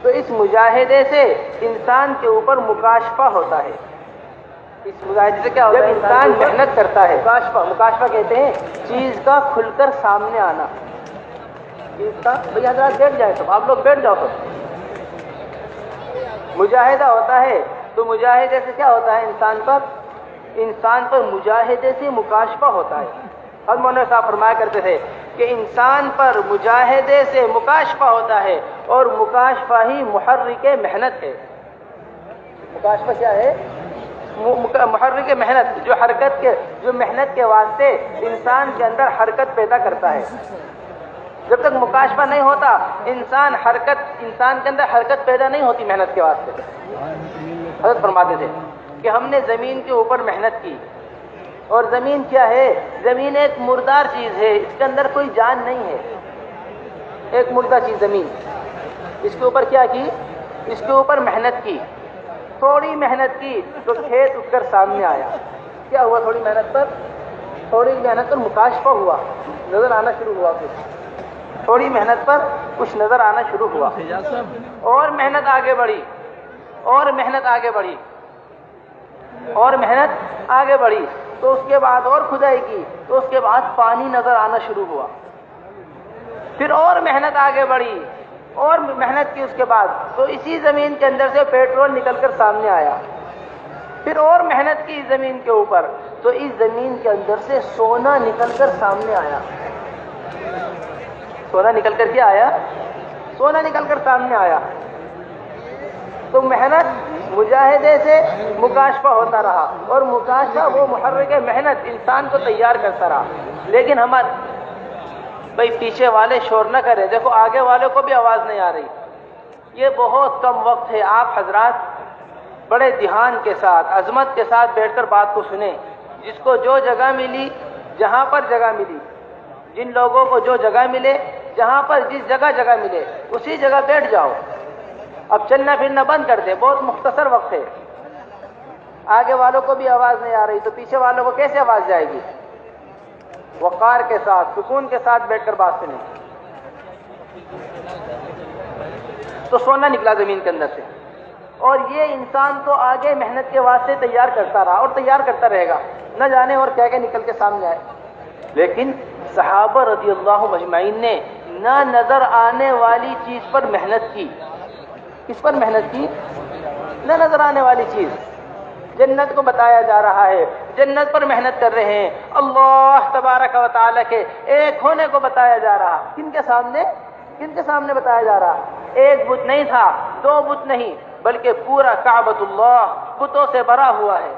تو اس مجاہدے سے انسان کے اوپر مکاشفہ ہوتا ہے. اس مجاہدے سے کیا ہوتا ہے؟ انسان محنت کرتا ہے. مکاشفہ کہتے ہیں چیز کا کھل کر سامنے آنا. چیز کا بھئی حضرات بیٹھ جائے تو آپ لوگ بیٹھ جاؤ. تو مجاہدہ ہوتا ہے تو مجاہدے سے کیا ہوتا ہے؟ انسان پر مجاہدے سے مکاشفہ ہوتا ہے. حضرت مولانا صاحب فرمایا کرتے تھے کہ انسان پر مجاہدے سے مکاشفہ ہوتا ہے اور مکاشفہ ہی محرک محنت ہے. مکاشفہ کیا ہے؟ محرک محنت، جو محنت کے واسطے انسان کے اندر حرکت پیدا کرتا ہے. جب تک مکاشفہ نہیں ہوتا انسان کے اندر حرکت پیدا نہیں ہوتی محنت کے واسطے. حضرت فرماتے تھے کہ ہم نے زمین کے اوپر محنت کی، اور زمین کیا ہے؟ زمین ایک مردار چیز ہے، اس کے اندر کوئی جان نہیں ہے. ایک مردہ چیز زمین، اس کے اوپر کیا کی؟ اس کے اوپر محنت کی. تھوڑی محنت کی تو کھیت اٹھ کر سامنے آیا. کیا ہوا؟ تھوڑی محنت پر مکاشفہ ہوا، نظر آنا شروع ہوا. تھوڑی محنت پر کچھ نظر آنا شروع ہوا، اور محنت آگے بڑھی، اور محنت آگے بڑھی تو اس کے بعد اور کھدائی کی تو اس کے بعد پانی نظر آنا شروع ہوا. پھر اور محنت آگے بڑھی، اور محنت کی اس کے بعد تو اسی زمین کے اندر سے پیٹرول نکل کر سامنے آیا. پھر اور محنت کی زمین کے اوپر تو اس زمین کے اندر سے سونا نکل کر سامنے آیا. سونا نکل کر کیا آیا؟ سونا نکل کر سامنے آیا. تو محنت مجاہدے سے مکاشفہ ہوتا رہا، اور مکاشفہ وہ محرک محنت انسان کو تیار کرتا رہا. لیکن بھئی پیچھے والے شور نہ کرے، دیکھو آگے والوں کو بھی آواز نہیں آ رہی. یہ بہت کم وقت ہے، آپ حضرات بڑے دھیان کے ساتھ عظمت کے ساتھ بیٹھ کر بات کو سنیں. جس کو جو جگہ ملی، جہاں پر جگہ ملی، جن لوگوں کو جو جگہ ملے، جہاں پر جس جگہ ملے اسی جگہ بیٹھ جاؤ. اب چلنا پھرنا بند کر دے، بہت مختصر وقت ہے. آگے والوں کو بھی آواز نہیں آ رہی تو پیچھے والوں کو کیسے آواز جائے گی؟ وقار کے ساتھ، سکون کے ساتھ بیٹھ کر بات سنیں. تو سونا نکلا زمین کے اندر سے، اور یہ انسان کو آگے محنت کے واسطے تیار کرتا رہا اور تیار کرتا رہے گا، نہ جانے اور کیا نکل کے سامنے آئے. لیکن صحابہ رضی اللہ مجمعین نے نہ نظر آنے والی چیز پر محنت کی. کس پر محنت کی؟ نہ نظر آنے والی چیز. جنت کو بتایا جا رہا ہے، جنت پر محنت کر رہے ہیں. اللہ تبارک و تعالی کے ایک ہونے کو بتایا جا رہا. کن کے سامنے بتایا جا رہا؟ ایک بت نہیں تھا، دو بت نہیں، بلکہ پورا کعبۃ اللہ بتوں سے بھرا ہوا ہے.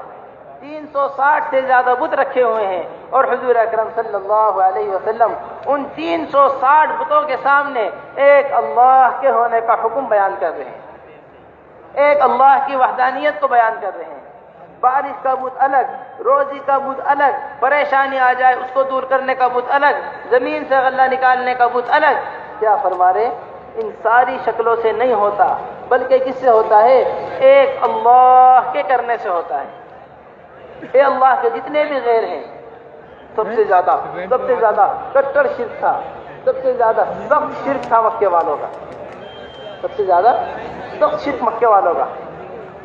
360 سے زیادہ بت رکھے ہوئے ہیں، اور حضور اکرم صلی اللہ علیہ وسلم ان 360 بتوں کے سامنے ایک اللہ کے ہونے کا حکم بیان کر رہے ہیں، ایک اللہ کی وحدانیت کو بیان کر رہے ہیں. بارش کا بت الگ، روزی کا بت الگ، پریشانی آ جائے اس کو دور کرنے کا بت الگ، زمین سے غلہ نکالنے کا بت الگ. کیا فرما رہے؟ ان ساری شکلوں سے نہیں ہوتا، بلکہ کس سے ہوتا ہے؟ ایک اللہ کے کرنے سے ہوتا ہے. اے اللہ کے جتنے بھی غیر ہیں، سب سے زیادہ کٹر شرک تھا، سب سے زیادہ سخت شرک تھا مکے والوں کا، سب سے زیادہ سخت شرک مکے والوں کا،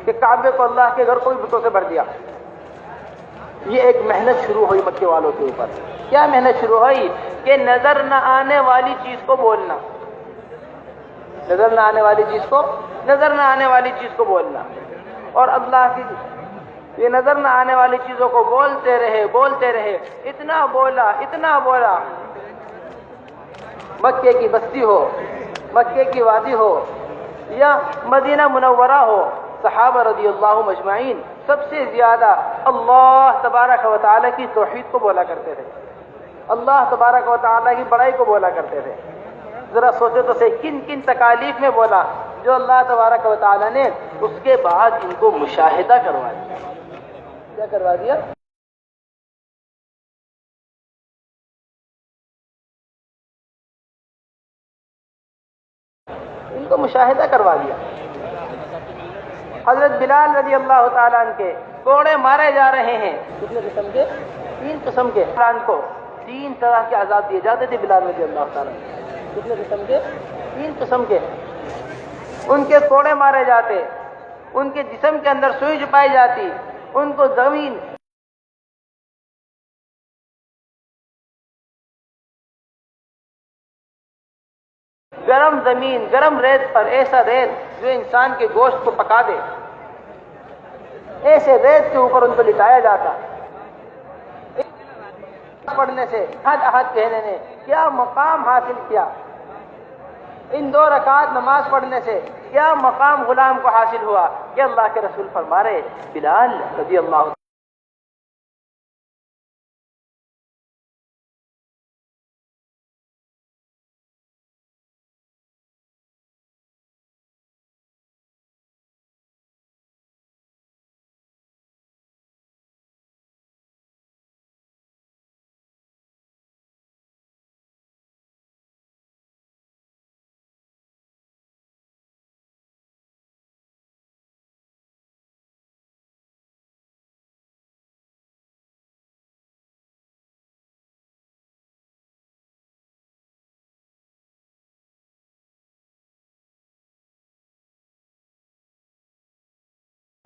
کہ کعبے کو اللہ کے گھر کو بھی بتوں سے بھر دیا. یہ ایک محنت شروع ہوئی مکے والوں کے اوپر. کیا محنت شروع ہوئی؟ کہ نظر نہ آنے والی چیز کو بولنا، نظر نہ آنے والی چیز کو بولنا. اور اللہ کی یہ نظر نہ آنے والی چیزوں کو بولتے رہے. اتنا بولا مکے کی بستی ہو، مکے کی وادی ہو، یا مدینہ منورہ ہو، صحابہ رضی اللہ مجمعین سب سے زیادہ اللہ تبارک و تعالی کی توحید کو بولا کرتے تھے، اللہ تبارک و تعالی کی بڑائی کو بولا کرتے تھے. ذرا سوچے تو صحیح، کن کن تکالیف میں بولا جو اللہ تبارک و تعالی نے اس کے بعد ان کو مشاہدہ کروا دیا. کیا کروا دیا؟ ان کو مشاہدہ کروا دیا. حضرت بلال رضی اللہ تعالیٰ عنہ کے کوڑے مارے جا رہے ہیں. کتنے قسم کے؟ 3 قسم کے. قرآن کو 3 طرح کے عذاب دیے جاتے تھے بلال رضی اللہ تعالیٰ عنہ. کتنے قسم کے؟ 3 قسم کے. ان کے کوڑے مارے جاتے، ان کے جسم کے اندر سوئی چھپائی جاتی، ان کو زمین گرم زمین، گرم ریت پر، ایسا ریت جو انسان کے گوشت کو پکا دے، ایسے ریت کے اوپر ان کو لٹایا جاتا۔ پڑھنے سے، احد احد کہنے نے کیا مقام حاصل کیا، ان 2 رکعت نماز پڑھنے سے کیا مقام غلام کو حاصل ہوا کہ اللہ کے رسول فرما رہے بلال رضی اللہ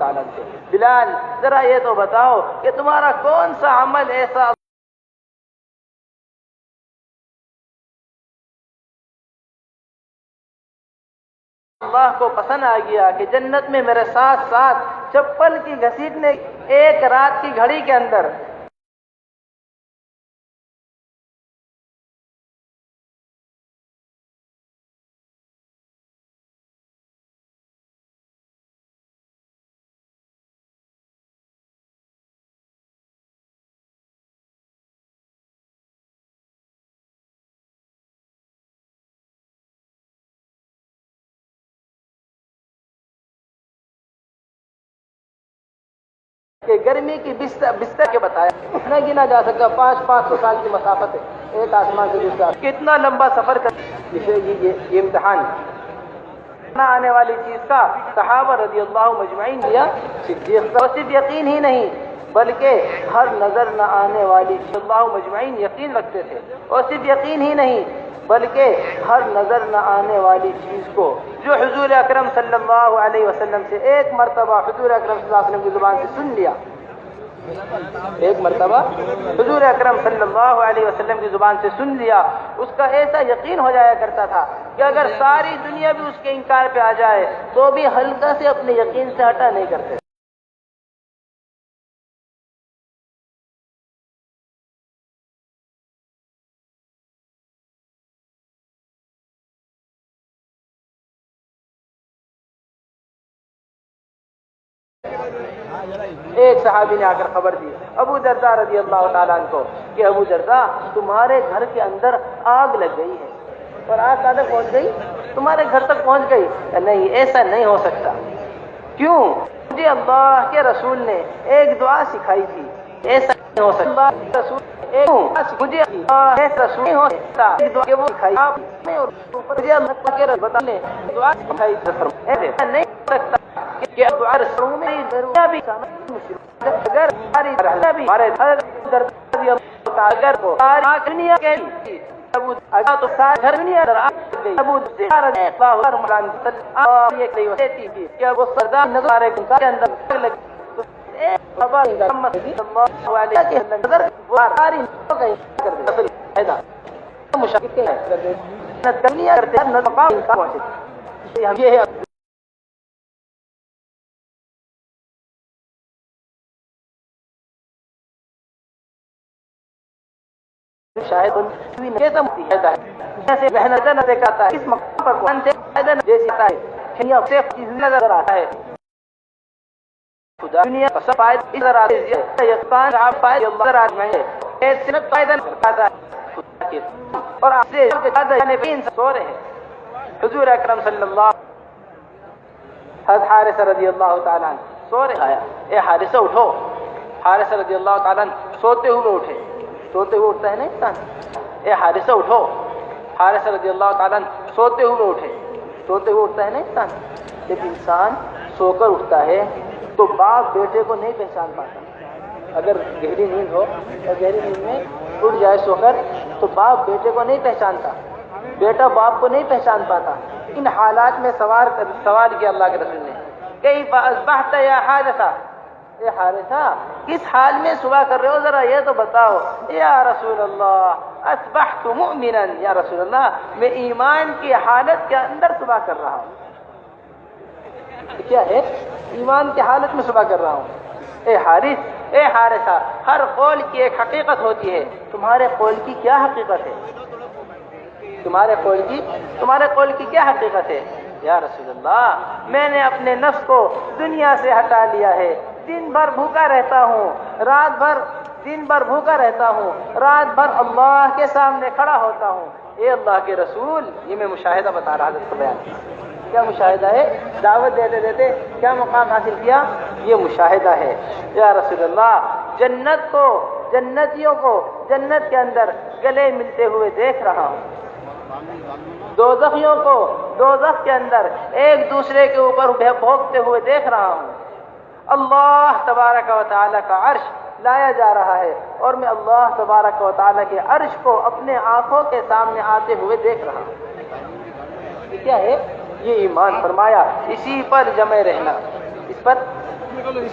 تعالیٰ سے، بلال ذرا یہ تو بتاؤ کہ تمہارا کون سا عمل ایسا اللہ کو پسند آ گیا کہ جنت میں میرے ساتھ ساتھ چپل کی گھسیٹنے ایک رات کی گھڑی کے اندر کہ گرمی کی بستر کے بتایا نہ گنا جا سکتا، 500 سال کی مسافت ہے ایک آسمان سے دوسرا، کتنا لمبا سفر کر اسے یہ امتحان نہ آنے والی چیز کا صحابہ رضی اللہ مجمعین دیا، صدیق کا صرف یقین ہی نہیں بلکہ ہر نظر نہ آنے والی چیز اللہ مجمعین یقین رکھتے تھے، اور صرف یقین ہی نہیں بلکہ ہر نظر نہ آنے والی چیز کو جو حضور اکرم صلی اللہ علیہ وسلم سے ایک مرتبہ حضور اکرم صلی اللہ علیہ وسلم کی زبان سے سن لیا، ایک مرتبہ حضور اکرم صلی اللہ علیہ وسلم کی زبان سے سن لیا، اس کا ایسا یقین ہو جایا کرتا تھا کہ اگر ساری دنیا بھی اس کے انکار پہ آ جائے تو بھی ہلکا سے اپنے یقین سے ہٹا نہیں کرتے۔ ایک صحابی نے آ کر خبر دی ابو درداء رضی اللہ تعالیٰ عنہ کو کہ ابو درداء تمہارے گھر کے اندر آگ لگ گئی ہے، اور آگ کہاں تک پہنچ گئی؟ تمہارے گھر تک پہنچ گئی؟ نہیں، ایسا نہیں ہو سکتا۔ کیوں؟ مجھے اللہ کے رسول نے ایک دعا سکھائی تھی، ایسا نہیں ہو سکتا۔ اللہ کے رسول مجھے اللہ کے رسول نہیں ہو سکتا کہ وہ سکھائی آپ نے، اور مجھے اللہ کے رسول نے دعا سکھائی ایسا نہیں ہو سکتا کہ دعا رسول میں دنیا بھی اگر ہمارے اگر کو دنیا کے ابو تو سارے گھر دنیا ابو کہ وہ سردار نظر کے اندر لگے شاید محنت نہ دکھاتا ہے اس مقام پر قرآن سے جیسی نظر آتا ہے خدا دنیا کا فائدہ اس طرح سے یقین آپ فائدہ اللہ راج میں ہے صرف فائدہ نکالتا ہے خدا کے اور آپ سے زیادہ یعنی سو رہے ہیں حضور اکرم صلی اللہ حضرت حارثہ رضی اللہ تعالیٰ عنہ سو رہے آیا اے حارثہ اٹھو۔ حارثہ رضی اللہ تعالیٰ عنہ سوتے ہوئے اٹھے، سوتے ہوئے اٹھتا ہے نا انسان، اے حارثہ اٹھو۔ حارثہ رضی اللہ تعالیٰ عنہ سوتے ہوئے اٹھے، سوتے ہوئے اٹھتا ہے نا انسان، جب انسان سو کر اٹھتا ہے تو باپ بیٹے کو نہیں پہچان پاتا۔ اگر گہری نیند ہو اور گہری نیند میں اٹھ جائے سو کر تو باپ بیٹے کو نہیں پہچانتا، بیٹا باپ کو نہیں پہچان پاتا. ان حالات میں سوال کیا اللہ کے رسول نے، کیف اصبحت یا حارثہ، اے حارثہ کس حال میں صبح کر رہے ہو، ذرا یہ تو بتاؤ. یا رسول اللہ اصبحت مؤمنا، یا رسول اللہ میں ایمان کی حالت کے اندر صبح کر رہا ہوں. کیا ہے؟ ایمان کی حالت میں صبح کر رہا ہوں. اے حارث، اے حارثہ، ہر قول کی ایک حقیقت ہوتی ہے، تمہارے قول کی کیا حقیقت ہے؟ تمہارے قول کی کیا حقیقت ہے؟ یا رسول اللہ میں نے اپنے نفس کو دنیا سے ہٹا لیا ہے، دن بھر بھوکا رہتا ہوں، رات بھر اللہ کے سامنے کھڑا ہوتا ہوں. اے اللہ کے رسول، یہ میں مشاہدہ بتا رہا حضرت کو بیان. کیا مشاہدہ ہے؟ دعوت دیتے دیتے کیا مقام حاصل کیا؟ یہ مشاہدہ ہے. یا رسول اللہ جنتیوں کو جنت کے اندر گلے ملتے ہوئے دیکھ رہا ہوں، دوزخیوں کو دوزخ کے اندر ایک دوسرے کے اوپر بھونکتے ہوئے دیکھ رہا ہوں. اللہ تبارک و تعالیٰ کا عرش لایا جا رہا ہے اور میں اللہ تبارک و تعالیٰ کے عرش کو اپنے آنکھوں کے سامنے آتے ہوئے دیکھ رہا ہوں. یہ کیا ہے؟ یہ ایمان. فرمایا اسی پر جمع رہنا، اس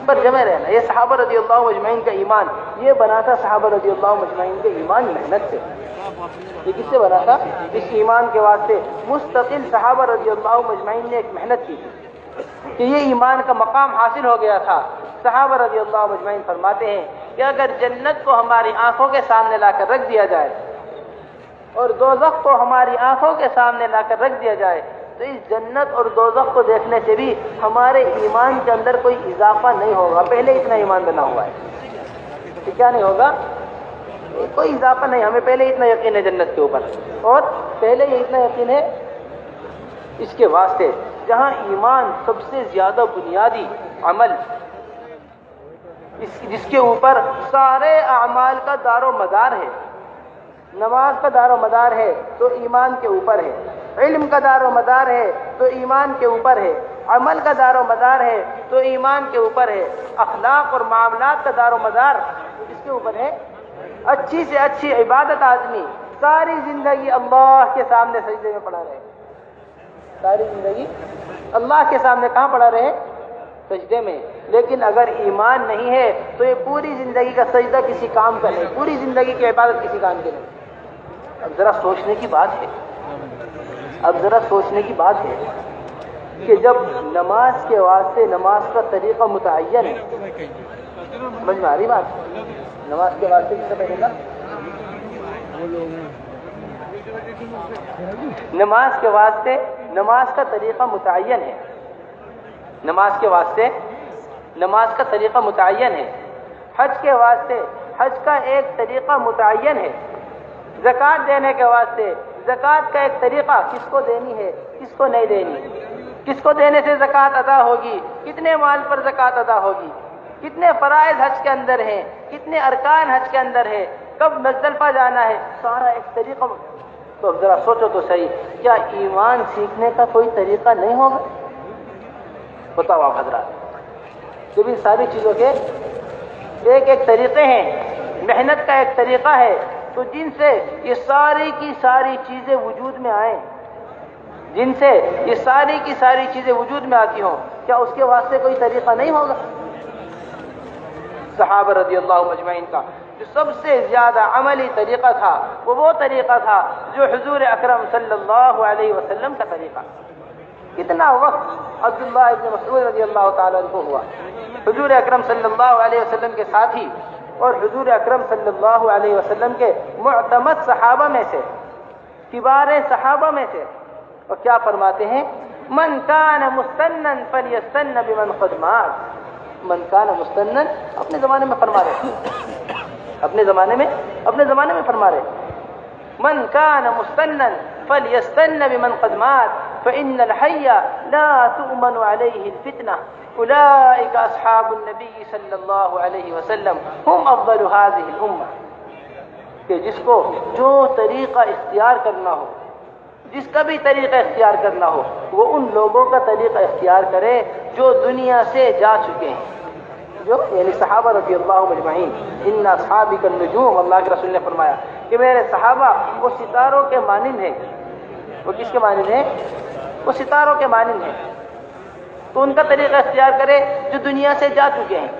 پر جمع رہنا. یہ صحابہ رضی اللہ مجمعین کا ایمان. یہ بنا تھا صحابہ رضی اللہ مجمعین کے ایمان محنت سے. یہ کس سے بنا تھا؟ اس ایمان کے واسطے مستقل صحابہ رضی اللہ مجمعین نے ایک محنت کی تھی کہ یہ ایمان کا مقام حاصل ہو گیا تھا. صحابہ رضی اللہ مجمعین فرماتے ہیں کہ اگر جنت کو ہماری آنکھوں کے سامنے لا کر رکھ دیا جائے اور دوزخ کو ہماری آنکھوں کے سامنے لا کر رکھ دیا جائے تو اس جنت اور دوزخ کو دیکھنے سے بھی ہمارے ایمان کے اندر کوئی اضافہ نہیں ہوگا. پہلے اتنا ایمان بنا ہوا ہے کہ کیا نہیں ہوگا، کوئی اضافہ نہیں. ہمیں پہلے اتنا یقین ہے جنت کے اوپر، اور پہلے یہ اتنا یقین ہے اس کے واسطے جہاں ایمان سب سے زیادہ بنیادی عمل، جس کے اوپر سارے اعمال کا دار و مدار ہے. نماز کا دار و مدار ہے تو ایمان کے اوپر ہے، علم کا دار و مدار ہے تو ایمان کے اوپر ہے، عمل کا دار و مدار ہے تو ایمان کے اوپر ہے، اخلاق اور معاملات کا دار و مدار اس کے اوپر ہے. اچھی سے اچھی عبادت آدمی ساری زندگی اللہ کے سامنے سجدے میں پڑا رہے، ساری زندگی اللہ کے سامنے کہاں پڑا رہے؟ سجدے میں. لیکن اگر ایمان نہیں ہے تو یہ پوری زندگی کا سجدہ کسی کام کا نہیں، پوری زندگی کی عبادت کسی کام کے نہیں. اب ذرا سوچنے کی بات ہے کہ جب نماز کے واسطے نماز کا طریقہ متعین ہے، سمجھ میں آ رہی بات؟ نماز کے واسطے کس سے پہلے گا؟ نماز کے واسطے نماز کا طریقہ متعین ہے. نماز کے واسطے نماز کا طریقہ متعین ہے. حج کے واسطے حج کا ایک طریقہ متعین ہے. زکوٰۃ دینے کے واسطے زکوٰۃ کا ایک طریقہ، کس کو دینی ہے کس کو نہیں دینی، کس کو دینے سے زکوٰۃ ادا ہوگی، کتنے مال پر زکوٰۃ ادا ہوگی، کتنے فرائض حج کے اندر ہیں، کتنے ارکان حج کے اندر ہے، کب مزدلفہ جانا ہے، سارا ایک طریقہ. تو اب ذرا سوچو تو صحیح، کیا ایمان سیکھنے کا کوئی طریقہ نہیں ہوگا؟ بتاؤ آپ حضرات. جب ان ساری چیزوں کے ایک ایک طریقے ہیں، محنت کا ایک طریقہ ہے، تو جن سے یہ ساری کی ساری چیزیں وجود میں آئیں، جن سے یہ ساری کی ساری چیزیں وجود میں آتی ہوں، کیا اس کے واسطے کوئی طریقہ نہیں ہوگا؟ صحابہ رضی اللہ مجمعین کا جو سب سے زیادہ عملی طریقہ تھا وہ طریقہ تھا جو حضور اکرم صلی اللہ علیہ وسلم کا طریقہ. کتنا وقت عبداللہ ابن مسعود رضی اللہ تعالیٰ عنہ ہوا حضور اکرم صلی اللہ علیہ وسلم کے ساتھی اور حضور اکرم صلی اللہ علیہ وسلم کے معتمد صحابہ میں سے، کبار صحابہ میں سے. اور کیا فرماتے ہیں؟ من کان مستنن فلیستن بمن قد مات. من کان مستنن اپنے زمانے میں فرما رہے، اپنے زمانے میں فرما رہے. من کان مستنن فلیستن بمن قد مات فإن الحي لا تؤمن عليه الفتنة أولئك أصحاب النبي صلی اللہ علیہ وسلم هم افضل هذه الأمة. کہ جس کو جو طریقہ اختیار کرنا ہو، جس کا بھی طریقہ اختیار کرنا ہو، وہ ان لوگوں کا طریقہ اختیار کرے جو دنیا سے جا چکے ہیں، جو یعنی صحابہ رضی اللہ مجمعین. ان اصحابی النجوم، اللہ کے رسول نے فرمایا کہ میرے صحابہ وہ ستاروں کے مانند ہیں وہ کس کے مانند ہیں؟ وہ ستاروں کے مانند ہیں. تو ان کا طریقہ اختیار کرے جو دنیا سے جا چکے ہیں.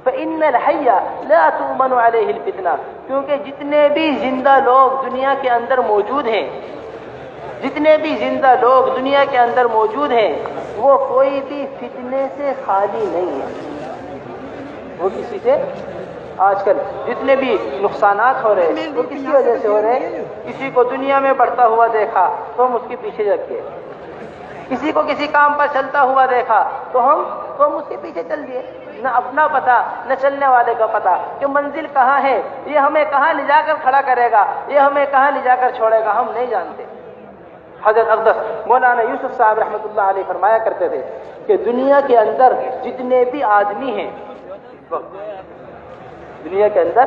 فإن الحي لا تؤمن عليه الفتنة، کیونکہ جتنے بھی زندہ لوگ دنیا کے اندر موجود ہیں، جتنے بھی زندہ لوگ دنیا کے اندر موجود ہیں، وہ کوئی بھی فتنے سے خالی نہیں ہے. وہ کسی سے آج کل جتنے بھی نقصانات ہو رہے ہیں وہ کس کی وجہ سے ہو رہے ہیں؟ کسی کو دنیا میں بڑھتا ہوا دیکھا تو ہم اس کے پیچھے لگ گئے، کسی کو کسی کام پر چلتا ہوا دیکھا تو ہم اس کے پیچھے چل دیے. نہ اپنا پتہ نہ چلنے والے کا پتہ کہ منزل کہاں ہے، یہ ہمیں کہاں لے جا کر کھڑا کرے گا، یہ ہمیں کہاں لے جا کر چھوڑے گا، ہم نہیں جانتے. حضرت اقدس مولانا یوسف صاحب رحمۃ اللہ علیہ فرمایا کرتے تھے کہ دنیا کے اندر جتنے بھی آدمی ہیں، دنیا کے اندر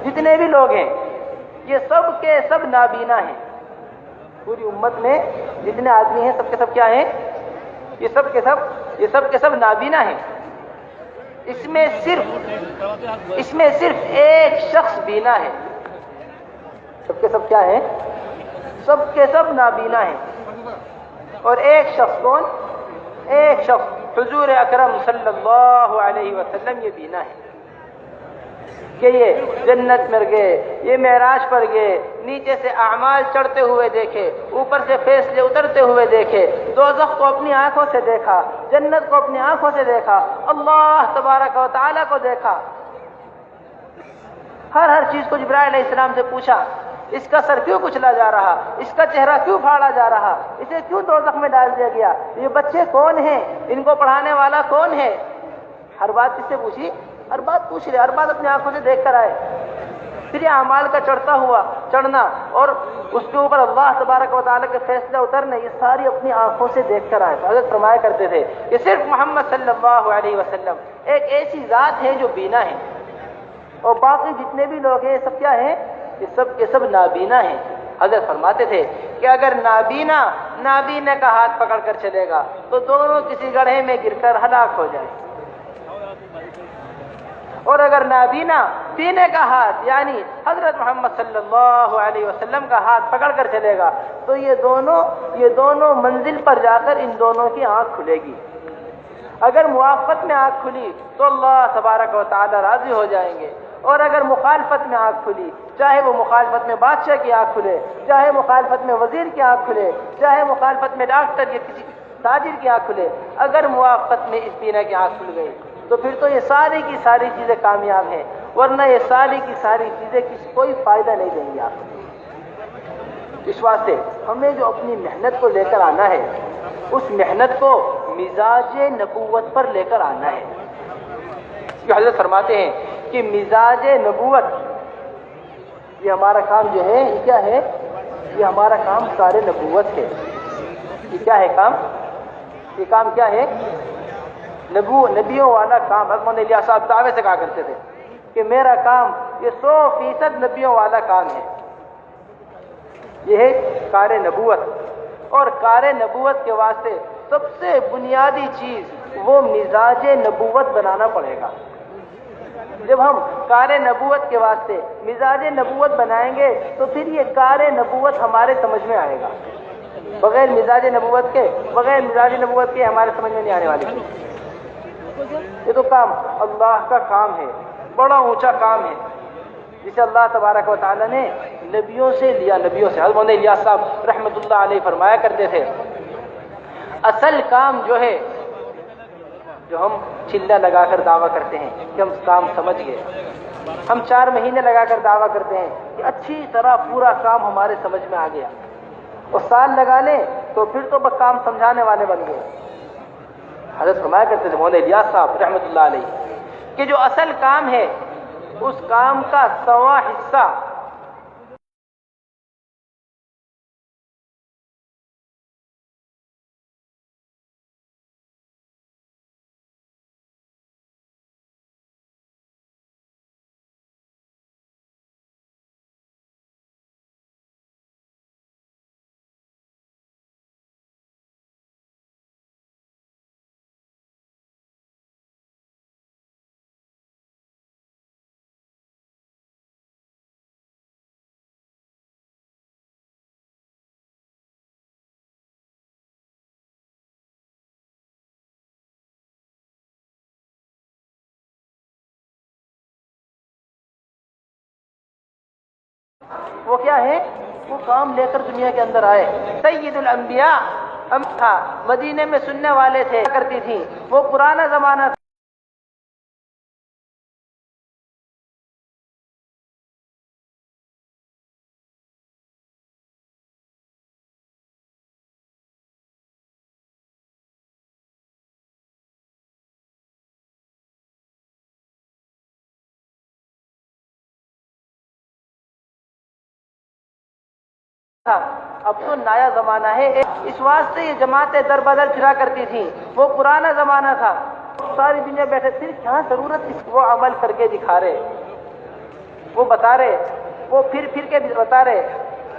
جتنے بھی لوگ ہیں، یہ سب کے سب نابینا ہیں. پوری امت میں جتنے آدمی ہیں سب کے سب کیا ہیں؟ یہ سب کے سب نابینا ہیں. اس میں صرف ایک شخص بینا ہے. سب کے سب کیا ہیں؟ سب کے سب نابینا ہیں. اور ایک شخص کون؟ ایک شخص حضور اکرم صلی اللہ علیہ وسلم یہ بینا ہے کہ یہ جنت میں گئے، یہ معراج پر گئے، نیچے سے اعمال چڑھتے ہوئے دیکھے، اوپر سے فیصلے اترتے ہوئے دیکھے، دوزخ کو اپنی آنکھوں سے دیکھا، جنت کو اپنی آنکھوں سے دیکھا، اللہ تبارک و تعالیٰ کو دیکھا. ہر چیز کو جبرائیل علیہ السلام سے پوچھا، اس کا سر کیوں کچلا جا رہا، اس کا چہرہ کیوں پھاڑا جا رہا، اسے کیوں دوزخ میں ڈال دیا گیا، یہ بچے کون ہیں، ان کو پڑھانے والا کون ہے. ہر بات کس سے پوچھی؟ ہر بات پوچھ لے، ہر بات اپنی آنکھوں سے دیکھ کر آئے. پھر یہ اعمال کا چڑھنا اور اس کے اوپر اللہ تبارک و تعالیٰ کے فیصلے اترنے، یہ ساری اپنی آنکھوں سے دیکھ کر آئے. حضرت فرمایا کرتے تھے کہ صرف محمد صلی اللہ علیہ وسلم ایک ایسی ذات ہے جو بینا ہے، اور باقی جتنے بھی لوگ ہیں یہ سب کیا ہیں؟ یہ سب کے سب نابینا ہیں. حضرت فرماتے تھے کہ اگر نابینا کا ہاتھ پکڑ کر چلے گا تو دونوں کسی گڑھے میں گر کر ہلاک ہو جائیں، اور اگر نابینا بینے کا ہاتھ یعنی حضرت محمد صلی اللہ علیہ وسلم کا ہاتھ پکڑ کر چلے گا تو یہ دونوں منزل پر جا کر ان دونوں کی آنکھ کھلے گی. اگر موافقت میں آنکھ کھلی تو اللہ تبارک و تعالی راضی ہو جائیں گے، اور اگر مخالفت میں آنکھ کھلی، چاہے وہ مخالفت میں بادشاہ کی آنکھ کھلے، چاہے مخالفت میں وزیر کی آنکھ کھلے، چاہے مخالفت میں ڈاکٹر یا کسی تاجر کی آنکھ کھلے، اگر موافقت میں اس بینا کی آنکھ کھل گئی تو پھر تو یہ ساری کی ساری چیزیں کامیاب ہیں، ورنہ یہ ساری کی ساری چیزیں کوئی فائدہ نہیں دیں گی آپ کو. اس واسطے ہمیں جو اپنی محنت کو لے کر آنا ہے، اس محنت کو مزاج نبوت پر لے کر آنا ہے. کہ حضرت فرماتے ہیں کہ مزاج نبوت، یہ ہمارا کام جو ہے یہ کیا ہے؟ یہ ہمارا کام کار نبوت ہے. یہ کیا ہے کام؟ یہ کام کیا ہے؟ نبیوں والا کام. حضرت مولانا الیاس صاحب دعوے سے کہا کرتے تھے کہ میرا کام یہ 100% نبیوں والا کام ہے. یہ ہے کار نبوت، اور کار نبوت کے واسطے سب سے بنیادی چیز وہ مزاج نبوت بنانا پڑے گا. جب ہم کار نبوت کے واسطے مزاج نبوت بنائیں گے تو پھر یہ کار نبوت ہمارے سمجھ میں آئے گا. بغیر مزاج نبوت کے ہمارے سمجھ میں نہیں آنے والی. یہ تو کام اللہ کا کام ہے، بڑا اونچا کام ہے، جسے اللہ تبارک و تعالیٰ نے نبیوں سے لیا. حضرت مولانا الیاس صاحب رحمۃ اللہ علیہ فرمایا کرتے تھے اصل کام جو ہے، جو ہم چلہ لگا کر دعویٰ کرتے ہیں کہ ہم کام سمجھ گئے، ہم 4 مہینے لگا کر دعویٰ کرتے ہیں کہ اچھی طرح پورا کام ہمارے سمجھ میں آ گیا، اور سال لگا لیں تو پھر تو بس کام سمجھانے والے بن گئے. حضرت فرمایا کرتے تھے مولانا الیاس صاحب رحمۃ اللہ علیہ کہ جو اصل کام ہے اس کام کا 100واں حصہ وہ کیا ہے؟ وہ کام لے کر دنیا کے اندر آئے. سید الانبیاء تھا، مدینے میں سننے والے تھے کرتی تھی. وہ پرانا زمانہ تھا. اب تو نیا زمانہ ہے. اس واسطے یہ جماعتیں در بدر پھرا کرتی تھیں. وہ پرانا زمانہ تھا. ساری دنیا بیٹھے تھے، کیا ضرورت تھی؟ وہ عمل کر کے دکھا رہے، وہ بتا رہے، وہ پھر کے بتا رہے.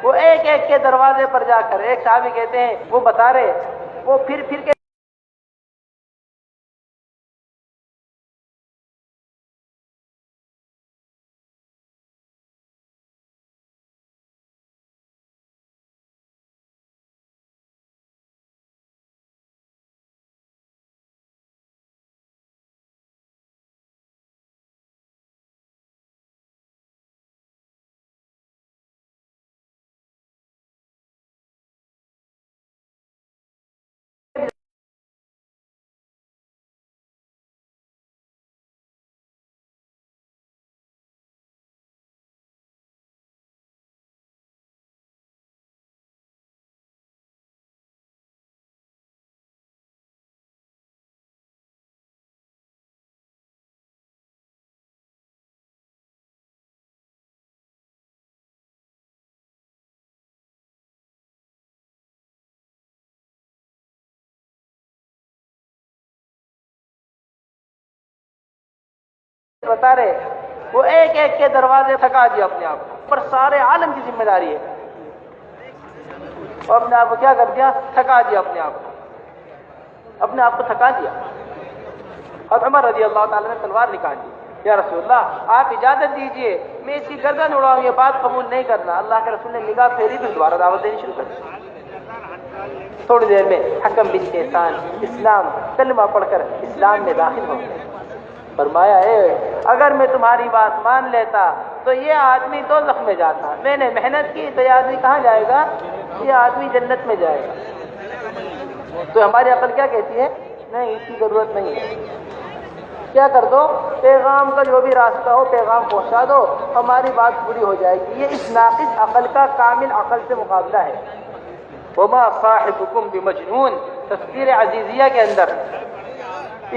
وہ ایک ایک کے دروازے پر جا کر، ایک صحابی کہتے ہیں وہ بتا رہے، وہ پھر کے بتا رہے، وہ ایک ایک کے دروازے تھکا دیا اپنے آپ کو. پر سارے عالم کی ذمہ داری ہے. اور اپنے آپ کو کیا کر دیا؟ تھکا دیا اپنے آپ کو، اپنے آپ کو تھکا دیا. حضرت عمر رضی اللہ تعالیٰ نے تلوار نکال دی. یا رسول اللہ آپ اجازت دیجئے میں اس کی گردن اڑاؤں، یہ بات قبول نہیں کرنا. اللہ کے رسول نے نگاہ پھیری، پھر دوبارہ دعوت دینی شروع کر دی. تھوڑی دیر میں حکم بن احسان اسلام کلمہ پڑھ کر اسلام میں داخل ہو گئے. فرمایا ہے اگر میں تمہاری بات مان لیتا تو یہ آدمی دوزخ میں جاتا. میں نے محنت کی تو یہ آدمی کہاں جائے گا؟ یہ آدمی جنت میں جائے گا. تو ہماری عقل کیا کہتی ہے؟ نہیں، اس کی ضرورت نہیں ہے. کیا کر دو، پیغام کا جو بھی راستہ ہو پیغام پہنچا دو، ہماری بات پوری ہو جائے گی. یہ اس ناقص عقل کا کامل عقل سے مقابلہ ہے. وما صاحبکم بمجنون، تفسیر عزیزیہ کے اندر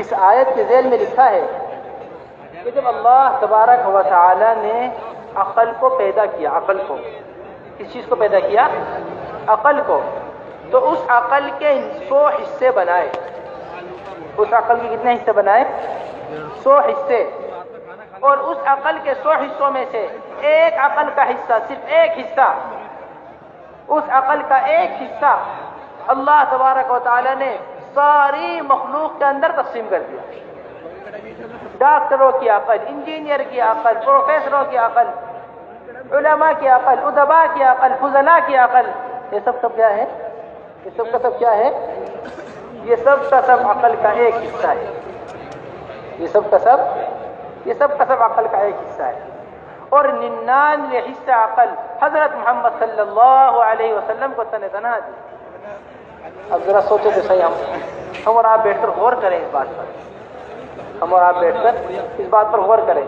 اس آیت کے ذیل میں لکھا ہے کہ جب اللہ تبارک و تعالی نے عقل کو پیدا کیا، عقل کو، کس چیز کو پیدا کیا؟ عقل کو. تو اس عقل کے 100 حصے بنائے. اس عقل کے کتنے حصے بنائے؟ 100 حصے. اور اس عقل کے 100 حصوں میں سے ایک عقل کا حصہ، صرف ایک حصہ، اس عقل کا ایک حصہ اللہ تبارک و تعالی نے ساری مخلوق کے اندر تقسیم کر دیا. ڈاکٹروں کی عقل، انجینئر کی عقل، پروفیسروں کی عقل، علماء کی عقل، ادباء کی عقل، فضلاء کی عقل، یہ سب کیا ہے؟ یہ سب کا سب کیا ہے؟ یہ سب کا سب عقل کا ایک حصہ ہے. یہ سب کا سب عقل کا ایک حصہ ہے. اور 99 حصہ عقل حضرت محمد صلی اللہ علیہ وسلم کو تنہا دی. اب ذرا سوچو تو صحیح، ہم اور آپ بیٹھ کر غور کریں اس بات پر. ہم اور آپ بیٹھ کر اس بات پر غور کریں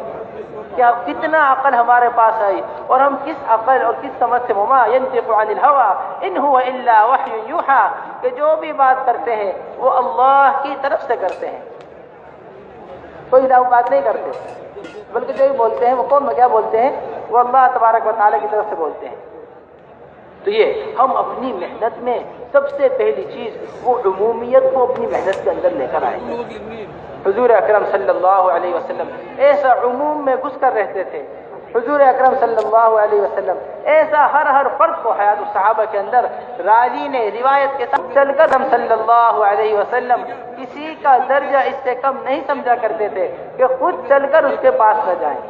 کہ کتنا عقل ہمارے پاس آئی، اور ہم کس عقل اور کس سمجھ سے وما ينطق عن الهوى ان هو الا وحی یوحى، کہ جو بھی بات کرتے ہیں وہ اللہ کی طرف سے کرتے ہیں. کوئی نہ بات نہیں کرتے، بلکہ جو بھی بولتے ہیں وہ کون کیا بولتے ہیں؟ وہ اللہ تبارک و تعالیٰ کی طرف سے بولتے ہیں. تو یہ ہم اپنی محنت میں سب سے پہلی چیز وہ عمومیت کو اپنی محنت کے اندر لے کر آئے. حضور اکرم صلی اللہ علیہ وسلم ایسا عموم میں گھس کر رہتے تھے. حضور اکرم صلی اللہ علیہ وسلم ایسا ہر فرد کو حیات الصحابہ کے اندر راوی نے روایت کے ساتھ چل کر ہم صلی اللہ علیہ وسلم کسی کا درجہ اس سے کم نہیں سمجھا کرتے تھے کہ خود چل کر اس کے پاس نہ جائیں.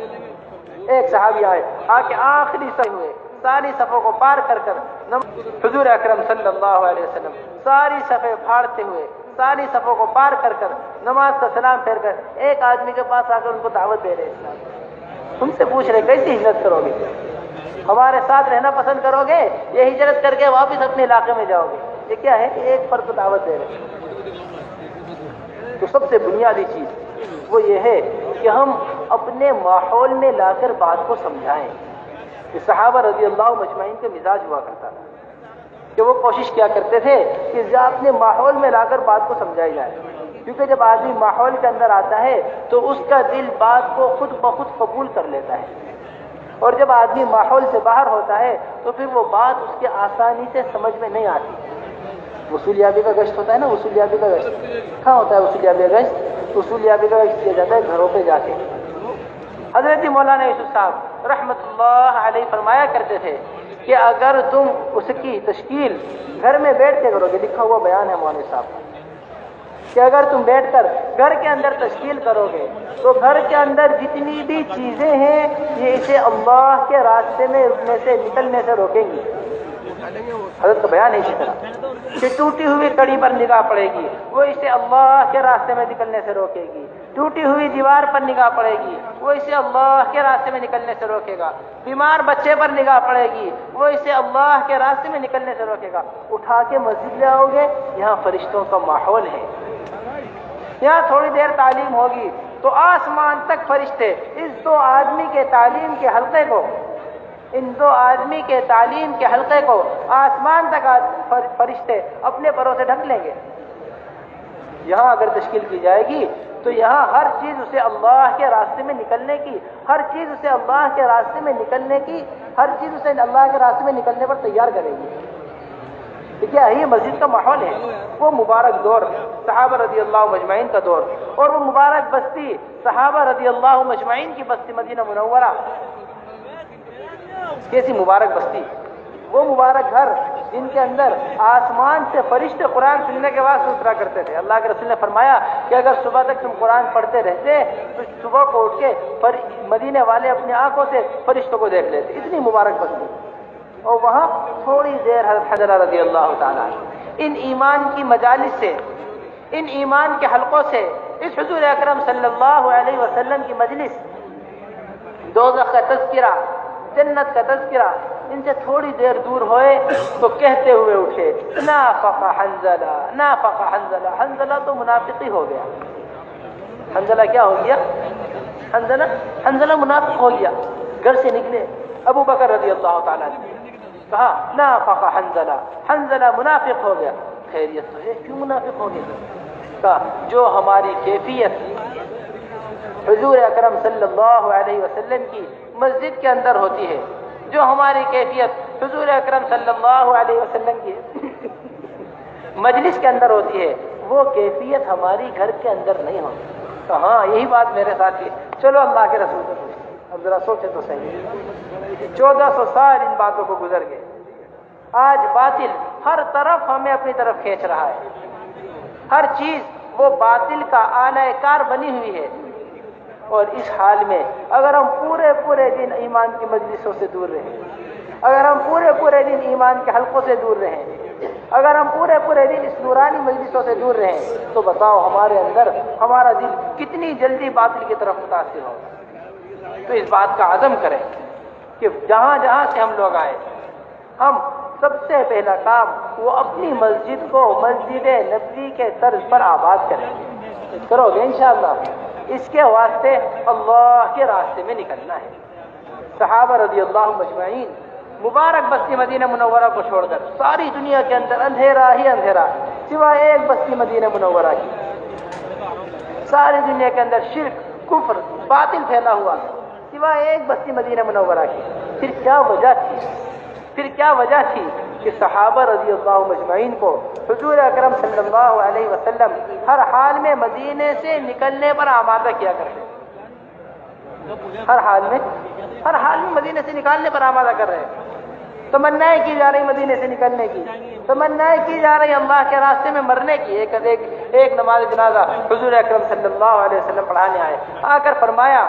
ایک صحابی آئے، آ کے آخری صف ہوئے، ساری صفوں کو پار کر حضور اکرم صلی اللہ علیہ وسلم ساری صفیں پھاڑتے ہوئے، ساری صفوں کو پار کر نماز کا سلام پھیر کر ایک آدمی کے پاس آ کر ان کو دعوت دے رہے اسلام. تم سے پوچھ رہے کیسی ہجرت کرو گے؟ ہمارے ساتھ رہنا پسند کرو گے یا ہجرت کر کے واپس اپنے علاقے میں جاؤ گے؟ یہ کیا ہے؟ ایک فرد کو دعوت دے رہے ہیں۔ تو سب سے بنیادی چیز وہ یہ ہے کہ ہم اپنے ماحول میں لا کر بات کو سمجھائیں۔ کہ صحابہ رضی اللہ مجمعین کا مزاج ہوا کرتا تھا کہ وہ کوشش کیا کرتے تھے کہ اپنے ماحول میں لا کر بات کو سمجھائی جائے، کیونکہ جب آدمی ماحول کے اندر آتا ہے تو اس کا دل بات کو خود بخود قبول کر لیتا ہے، اور جب آدمی ماحول سے باہر ہوتا ہے تو پھر وہ بات اس کے آسانی سے سمجھ میں نہیں آتی۔ وصولیابی کا گشت ہوتا ہے نا، وصولیابی کا گشت کہاں ہوتا ہے؟ وصولیابی کا گشت وصولیابی کا گشت کیا جاتا ہے گھروں پہ جا کے۔ حضرت مولانا یوسف صاحب رحمۃ اللہ علیہ فرمایا کرتے تھے کہ اگر تم اس کی تشکیل گھر میں بیٹھ کے کرو گے، لکھا ہوا بیان ہے مولانا صاحب کا، کہ اگر تم بیٹھ کر گھر کے اندر تشکیل کرو گے تو گھر کے اندر جتنی بھی چیزیں ہیں یہ اسے اللہ کے راستے میں رکنے سے نکلنے سے روکیں گی۔ حضرت کا بیان ہے اسی طرح کہ ٹوٹی ہوئی کڑی پر نگاہ پڑے گی، وہ اسے اللہ کے راستے میں نکلنے سے روکے گی۔ ٹوٹی ہوئی دیوار پر نگاہ پڑے گی، وہ اسے اللہ کے راستے میں نکلنے سے روکے گا۔ بیمار بچے پر نگاہ پڑے گی، وہ اسے اللہ کے راستے میں نکلنے سے روکے گا۔ اٹھا کے مسجد لے آؤ گے، یہاں فرشتوں کا ماحول ہے، یہاں تھوڑی دیر تعلیم ہوگی تو آسمان تک فرشتے اس دو آدمی کے تعلیم کے حلقے کو، ان دو آدمی کے تعلیم کے حلقے کو آسمان تک فرشتے اپنے پروں سے ڈھک لیں گے۔ یہاں اگر تشکیل کی جائے گی تو یہاں ہر چیز اسے اللہ کے راستے میں نکلنے کی، ہر چیز اسے اللہ کے راستے میں نکلنے کی، ہر چیز اسے اللہ کے راستے میں نکلنے پر تیار کرے گی۔ کیا ہے؟ یہ مسجد کا ماحول ہے، وہ مبارک دور صحابہ رضی اللہ مجمعین کا دور، اور وہ مبارک بستی صحابہ رضی اللہ مجمعین کی بستی مدینہ منورہ، کیسی مبارک بستی، وہ مبارک گھر جن کے اندر آسمان سے فرشتے قرآن سننے کے بعد اترا کرتے تھے۔ اللہ کے رسول نے فرمایا کہ اگر صبح تک تم قرآن پڑھتے رہتے تو صبح کو اٹھ کے مدینے والے اپنی آنکھوں سے فرشتوں کو دیکھ لیتے، اتنی مبارک بستی۔ اور وہاں تھوڑی دیر حضرت حنظلہ رضی اللہ تعالیٰ ان ایمان کی مجالس سے، ان ایمان کے حلقوں سے، اس حضور اکرم صلی اللہ علیہ وسلم کی مجلس، دوزخ کا تذکرہ، جنت کا تذکرہ، ان سے تھوڑی دیر دور ہوئے تو کہتے ہوئے اٹھے نافق حنظلہ، نافق حنظلہ۔ حنظلہ تو منافقی ہو گیا۔ حنظلہ کیا ہو گیا؟ حنظلہ منافق ہو گیا۔ گھر سے نکلے، ابو بکر رضی اللہ تعالیٰ نے کہا نافق حنظلہ، حنظلہ منافق ہو گیا۔ خیریت تو ہے، کیوں منافق ہو گیا؟ کہا جو ہماری کیفیت حضور اکرم صلی اللہ علیہ وسلم کی مسجد کے اندر ہوتی ہے، جو ہماری کیفیت حضور اکرم صلی اللہ علیہ وسلم کی مجلس کے اندر ہوتی ہے، وہ کیفیت ہماری گھر کے اندر نہیں ہوتی۔ تو ہاں یہی بات میرے ساتھ ہے۔ چلو اللہ کے رسول سے پوچھتے، اب ذرا سوچے تو صحیح، 1400 سال ان باتوں کو گزر گئے، آج باطل ہر طرف ہمیں اپنی طرف کھینچ رہا ہے، ہر چیز وہ باطل کا آلہ کار بنی ہوئی ہے۔ اور اس حال میں اگر ہم پورے دن ایمان کی مجلسوں سے دور رہیں، اگر ہم پورے دن ایمان کے حلقوں سے دور رہیں، اگر ہم پورے دن اس نورانی مجلسوں سے دور رہیں، تو بتاؤ ہمارے اندر ہمارا دل کتنی جلدی باطل کی طرف متاثر ہوگا۔ تو اس بات کا عزم کریں کہ جہاں جہاں سے ہم لوگ آئے، ہم سب سے پہلا کام وہ اپنی مسجد کو مسجد نبوی کے طرز پر آباد کریں۔ کرو گے انشاءاللہ؟ اس کے واسطے اللہ کے راستے میں نکلنا ہے۔ صحابہ رضی اللہ مجمعین مبارک بستی مدینہ منورہ کو چھوڑ کر ساری دنیا کے اندر اندھیرا ہی اندھیرا، سوائے ایک بستی مدینہ منورہ کی، ساری دنیا کے اندر شرک، کفر، باطل پھیلا ہوا، سوائے ایک بستی مدینہ منورہ کی۔ پھر کیا وجہ تھی کہ صحابہ رضی اللہ مجمعین کو حضور اکرم صلی اللہ علیہ وسلم ہر حال میں مدینے سے نکلنے پر آمادہ کیا کرتے، ہر حال میں مدینے سے نکالنے پر آمادہ کر رہے ہیں۔ تمنائیں کی جا رہی مدینے سے نکلنے کی، تمنائیں کی جا رہی اللہ کے راستے میں مرنے کی۔ ایک نماز جنازہ حضور اکرم صلی اللہ علیہ وسلم پڑھانے آئے، آ کر فرمایا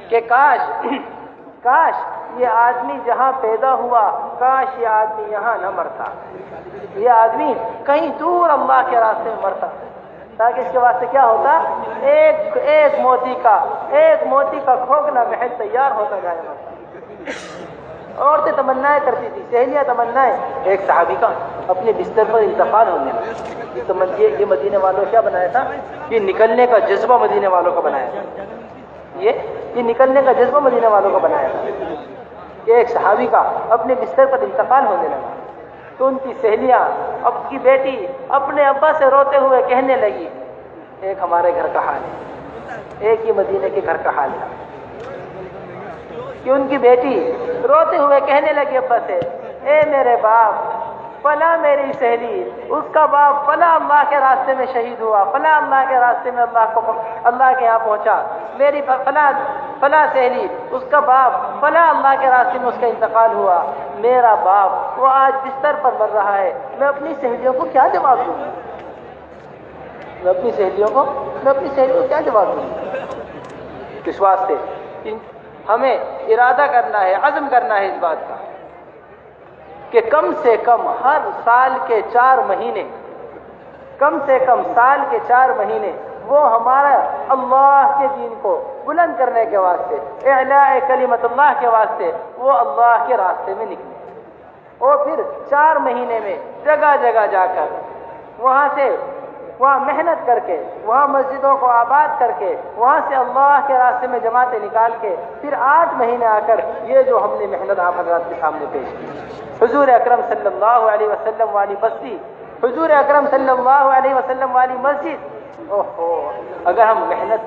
کہ کاش یہ آدمی جہاں پیدا ہوا، کاش یہ آدمی یہاں نہ مرتا، یہ آدمی کہیں دور اللہ کے راستے میں مرتا، تاکہ اس کے واسطے کیا ہوتا؟ ایک موتی کا کھوکھلا محل تیار ہوتا جائے گا۔ عورتیں تمنائیں کرتی تھی، سہیلیاں تمنائیں. ایک صحابی کا اپنے بستر پر انتقال ہونے لگا. یہ مدینے والوں کیا بنایا تھا؟ یہ نکلنے کا جذبہ مدینے والوں کا بنایا تھا. یہ نکلنے کا جذبہ مدینے والوں کا بنایا تھا کہ ایک صحابی کا اپنے بستر پر انتقال ہونے لگا تو ان کی سہیلیاں، اب کی بیٹی اپنے ابا سے روتے ہوئے کہنے لگی، ایک ہمارے گھر کا حال ہے، ایک یہ مدینے کے گھر کا حال ہے. کہ ان کی بیٹی روتے ہوئے کہنے لگی ابا سے، اے میرے باپ، فلاں میری سہیلی، اس کا باپ فلاں اللہ کے راستے میں شہید ہوا، فلاں اللہ کے راستے میں اللہ کے یہاں پہنچا. میری فلاں سہیلی، اس کا باپ فلاں اللہ کے راستے میں اس کا انتقال ہوا. میرا باپ وہ آج بستر پر مر رہا ہے، میں اپنی سہیلیوں کو کیا جواب دوں؟ میں اپنی سہیلیوں کو کیا جواب دوں؟ اس واسطے ہمیں ارادہ کرنا ہے، عزم کرنا ہے اس بات کا کہ کم سے کم ہر سال کے 4 مہینے، سال کے 4 مہینے وہ ہمارا اللہ کے دین کو بلند کرنے کے واسطے، اعلاء کلمت اللہ کے واسطے وہ اللہ کے راستے میں نکلے. اور پھر 4 مہینے میں جگہ جگہ جا کر وہاں محنت کر کے، وہاں مسجدوں کو آباد کر کے، وہاں سے اللہ کے راستے میں جماعتیں نکال کے، پھر 8 مہینے آ کر یہ جو ہم نے محنت آپ حضرات کے سامنے پیش کی، حضور اکرم صلی اللہ علیہ وسلم والی بستی، حضور اکرم صلی اللہ علیہ وسلم والی مسجد. اگر ہم محنت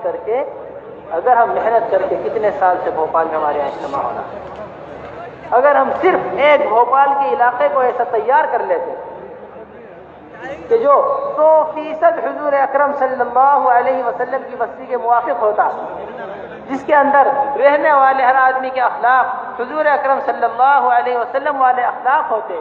کر کے کتنے سال سے بھوپال میں ہمارے یہاں اجتماع ہو رہا ہے، اگر ہم صرف ایک بھوپال کے علاقے کو ایسا تیار کر لیتے کہ جو 100% حضور اکرم صلی اللہ علیہ وسلم کی بستی کے موافق ہوتا، جس کے اندر رہنے والے ہر آدمی کے اخلاق حضور اکرم صلی اللہ علیہ وسلم والے اخلاق ہوتے،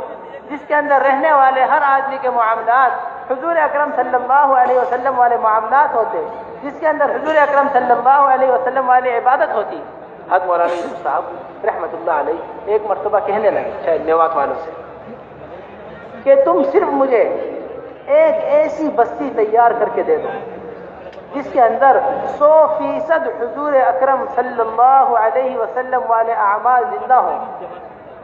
جس کے اندر رہنے والے ہر آدمی کے معاملات حضور اکرم صلی اللہ علیہ وسلم والے معاملات ہوتے، جس کے اندر حضور اکرم صلی اللہ علیہ وسلم والی عبادت ہوتی. حضرت مولانا یوسف صاحب رحمۃ اللہ علیہ ایک مرتبہ کہنے لگے شاید میوات والوں سے کہ تم صرف مجھے ایک ایسی بستی تیار کر کے دے دو جس کے اندر 100% حضور اکرم صلی اللہ علیہ وسلم والے اعمال زندہ ہوں،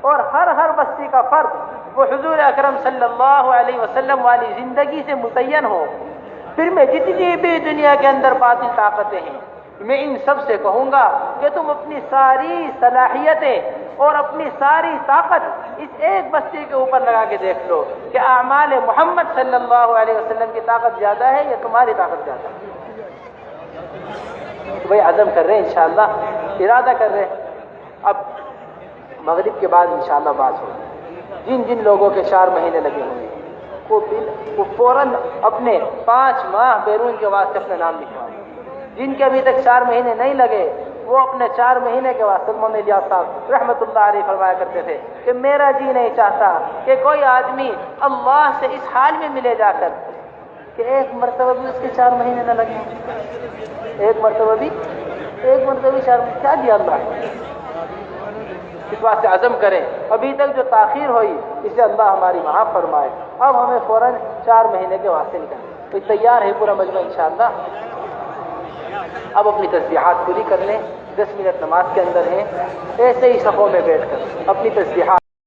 اور ہر بستی کا فرد وہ حضور اکرم صلی اللہ علیہ وسلم والی زندگی سے متعین ہو. پھر میں جتنی بھی دنیا کے اندر باطل طاقتیں ہیں، میں ان سب سے کہوں گا کہ تم اپنی ساری صلاحیتیں اور اپنی ساری طاقت اس ایک بستی کے اوپر لگا کے دیکھ لو کہ اعمال محمد صلی اللہ علیہ وسلم کی طاقت زیادہ ہے یا تمہاری طاقت زیادہ ہے. تو بھائی عزم کر رہے ہیں انشاءاللہ، ارادہ کر رہے ہیں. اب مغرب کے بعد انشاءاللہ بات ہوگی. جن لوگوں کے 4 مہینے لگے ہوئے وہ فوراً اپنے 5 ماہ بیرون کے واسطے اپنا نام لکھوائیں. جن کے ابھی تک 4 مہینے نہیں لگے وہ اپنے 4 مہینے کے واسطے مولانا الیاس صاحب رحمۃ اللہ علیہ فرمایا کرتے تھے کہ میرا جی نہیں چاہتا کہ کوئی آدمی اللہ سے اس حال میں ملے جا کر کہ ایک مرتبہ بھی اس کے 4 مہینے نہ لگے. ایک مرتبہ بھی 4 مہینے کیا دیا اللہ نے. اس بات سے عزم کریں، ابھی تک جو تاخیر ہوئی اسے اللہ ہماری معاف فرمائے. اب ہمیں فوراً 4 مہینے کے واسطے نکلیں. تو تیار ہے پورا مجمع انشاءاللہ. اب اپنی تسبیحات پوری کر لیں. 10 منٹ نماز کے اندر ہیں، ایسے ہی صفوں میں بیٹھ کر اپنی تسبیحات